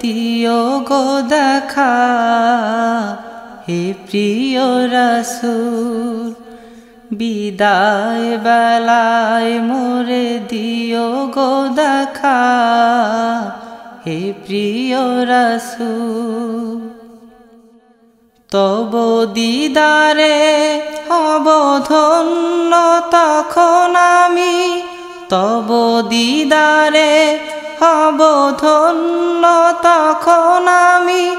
দিও গো দেখা হে প্রিয় রাসূল বিদায় বেলায় মোরে দিও গো দেখা হে প্রিয় রাসূল তব দিদারে হব ধন্য তখন আমি তব দিদারে হব ধন্য তখন আমি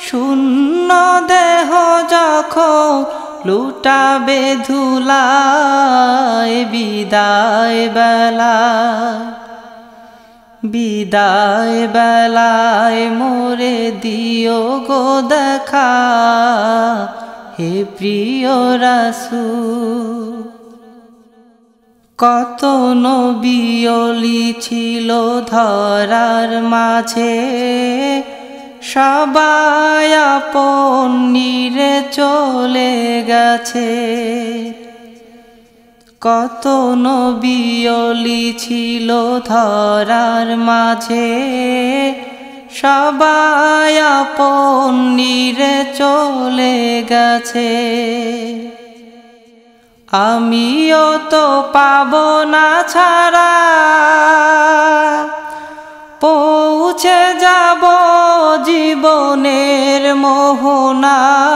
শূন্য দেহ যখন লুটাবে ধুলায় বিদায় বেলায় মোরে দিও গো দেখা হে প্রিয় রাসূল কত নবী ওলি ছিল ধরার মাঝে সবাই আপন নিরে চলে গেছে কত নবী ওলি ছিল ধরার মাঝে সবাই আপন নিরে চলে গেছে আমিও তো পাবো না ছাড়া পৌঁছে যাব জীবনের মোহনায়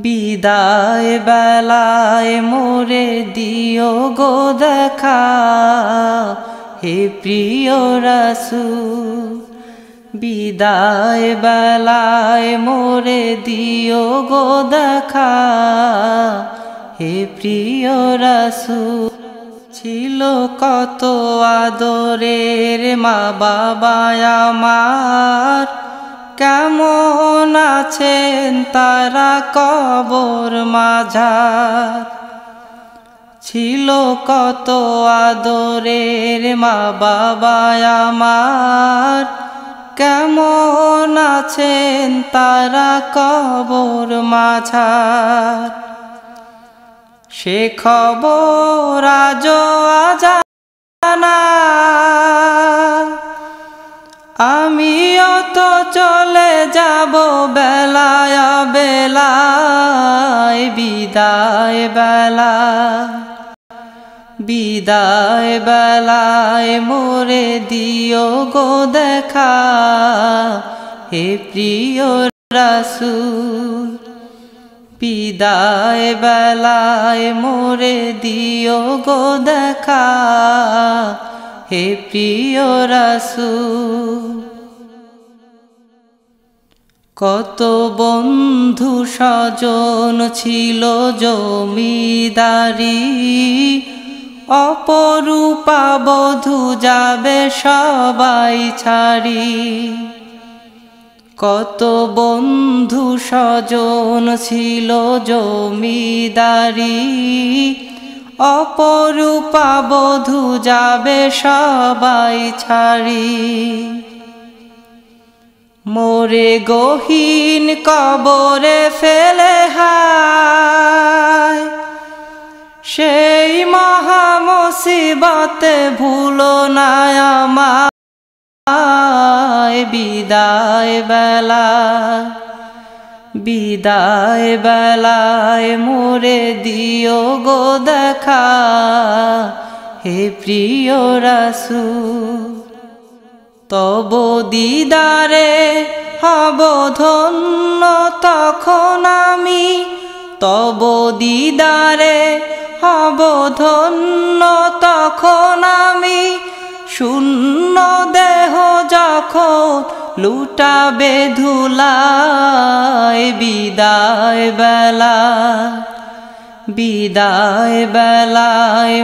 বিদায় বেলায় মোরে দিও গো দেখা হে প্রিয় রাসূল বিদায় বেলায় মোরে দিও গো দেখা হে প্রিয় রাসূল ছিল কত আদরের মা বাবা আমার কেমন আছেন তারা কবর মাঝার ছিল কত আদরের মা বাবা আমার কেমন আছেন তারা কবর মাঝার সে খবর আজও অজানা আমিও তো চলে যাব বেলায় বিদায় বেলায় মোরে দিও গো দেখা হে প্রিয় রাসূল বিদায় বেলায় মোরে দিও গো দেখা হে প্রিয় রাসূল কত বন্ধু স্বজন ছিল জমিদারি অপরূপা বধূ যাবে সবাই ছাড়ি কত বন্ধু স্বজন ছিল জমিদারি অপরূপা বধূ যাবে সবাই ছাড়ি মোরে গহীন কবরে ফেলে হায় সেই মহা মুসিবতে ভুলো না আমায় বিদায় বেলায় মোরে দিও গো দেখা হে প্রিয় রাসূল তব দিদারে হব ধন্য তখন আমি তব দিদারে হব ধন্য তখন আমি শূন্য দেহ যখন লুটাবে ধুলায় বিদায় বেলায়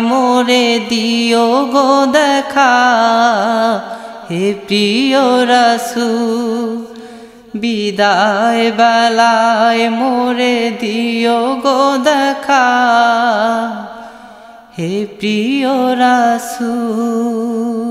মোরে দিও গো দেখা হে প্রিয় রাসূল বিদায় বেলায় মোরে দিও গো দেখা হে প্রিয় রাসূল।